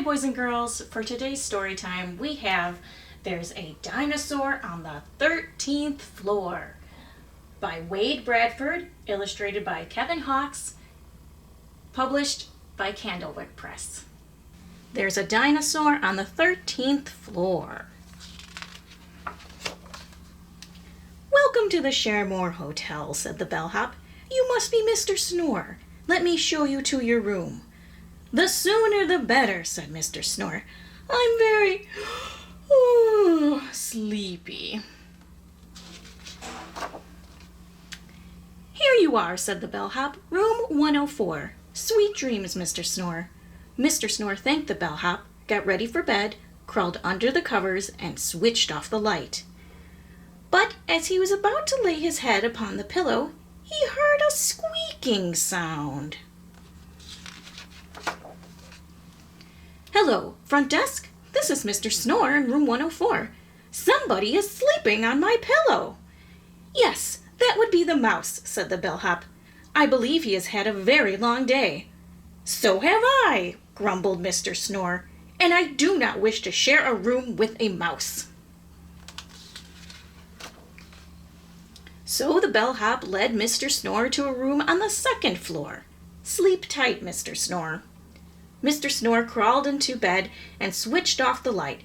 boys and girls. For today's story time, we have There's a Dinosaur on the 13th Floor by Wade Bradford, illustrated by Kevin Hawkes, published by Candlewick Press. There's a dinosaur on the 13th floor. "Welcome to the Sharemore Hotel," said the bellhop. "You must be Mr. Snore. Let me show you to your room." "The sooner the better," said Mr. Snore. "I'm very sleepy." "Here you are," said the bellhop. "Room 104. Sweet dreams, Mr. Snore." Mr. Snore thanked the bellhop, got ready for bed, crawled under the covers, and switched off the light. But as he was about to lay his head upon the pillow, he heard a squeaking sound. "Hello, front desk? This is Mr. Snore in room 104. Somebody is sleeping on my pillow." "Yes, that would be the mouse," said the bellhop. "I believe he has had a very long day." "So have I," grumbled Mr. Snore, "and I do not wish to share a room with a mouse." So the bellhop led Mr. Snore to a room on the 2nd floor. "Sleep tight, Mr. Snore." Mr. Snore crawled into bed and switched off the light,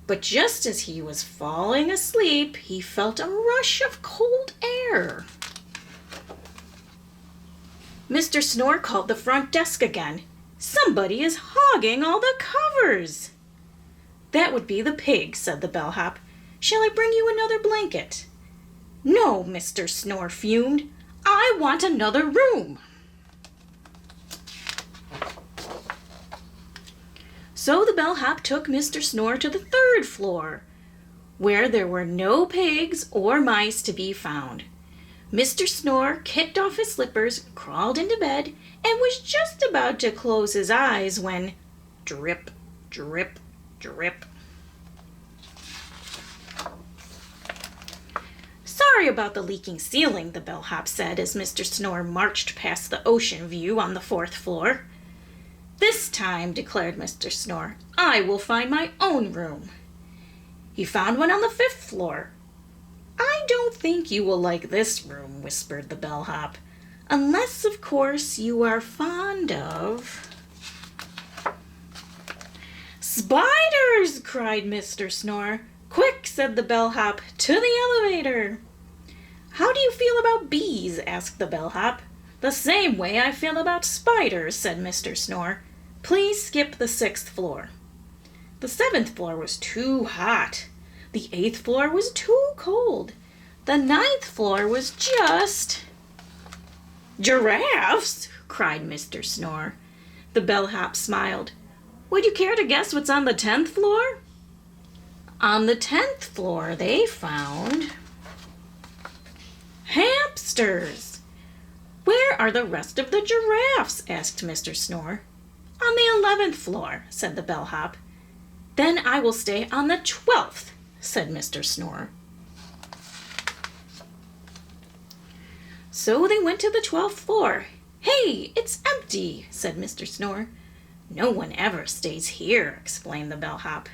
but just as he was falling asleep, he felt a rush of cold air. Mr. Snore called the front desk again. "Somebody is hogging all the covers." "That would be the pig," said the bellhop. "Shall I bring you another blanket?" "No," Mr. Snore fumed. "I want another room." So the bellhop took Mr. Snore to the 3rd floor, where there were no pigs or mice to be found. Mr. Snore kicked off his slippers, crawled into bed, and was just about to close his eyes when drip, drip, drip. "Sorry about the leaking ceiling," the bellhop said as Mr. Snore marched past the ocean view on the 4th floor. "This time," declared Mr. Snore, "I will find my own room." He found one on the 5th floor. "I don't think you will like this room," whispered the bellhop, "unless, of course, you are fond of—" "Spiders!" cried Mr. Snore. "Quick," said the bellhop, "to the elevator." "How do you feel about bees?" asked the bellhop. "The same way I feel about spiders," said Mr. Snore. "Please skip the 6th floor." The 7th floor was too hot. The 8th floor was too cold. The 9th floor was just— "Giraffes!" cried Mr. Snore. The bellhop smiled. "Would you care to guess what's on the 10th floor?" On the 10th floor they found hamsters. "Where are the rest of the giraffes?" asked Mr. Snore. "On the 11th floor," said the bellhop. "Then I will stay on the 12th, said Mr. Snore. So they went to the 12th floor. "Hey, it's empty," said Mr. Snore. "No one ever stays here," explained the bellhop.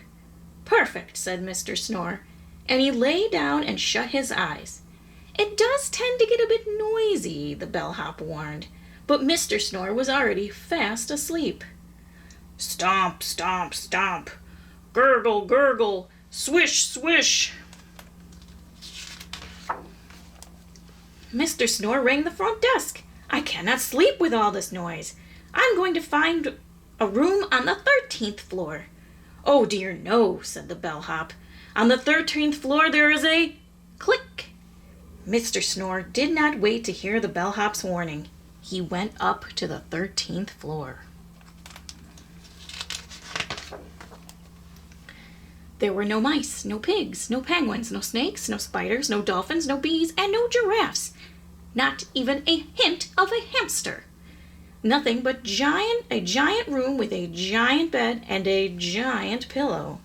"Perfect," said Mr. Snore, and he lay down and shut his eyes. "It does tend to get a bit noisy," the bellhop warned, but Mr. Snore was already fast asleep. "Stomp, stomp, stomp, gurgle, gurgle, swish, swish." Mr. Snore rang the front desk. "I cannot sleep with all this noise. I'm going to find a room on the 13th floor. "Oh dear, no," said the bellhop. "On the 13th floor there is a click." Mr. Snore did not wait to hear the bellhop's warning. He went up to the 13th floor. There were no mice, no pigs, no penguins, no snakes, no spiders, no dolphins, no bees, and no giraffes. Not even a hint of a hamster. Nothing but a giant room with a giant bed and a giant pillow.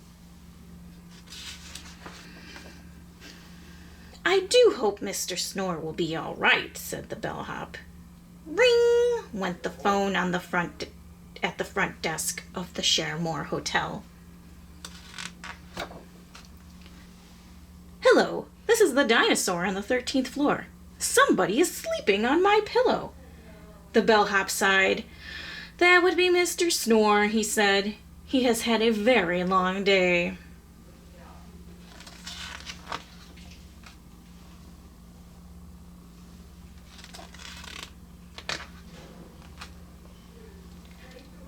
"I do hope Mr. Snore will be all right," said the bellhop. Ring went the phone on the front at the front desk of the Sharemore Hotel. "Hello, this is the dinosaur on the 13th floor. Somebody is sleeping on my pillow." The bellhop sighed. "That would be Mr. Snore," he said. "He has had a very long day."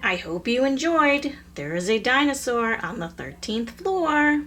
I hope you enjoyed. There is a dinosaur on the 13th floor.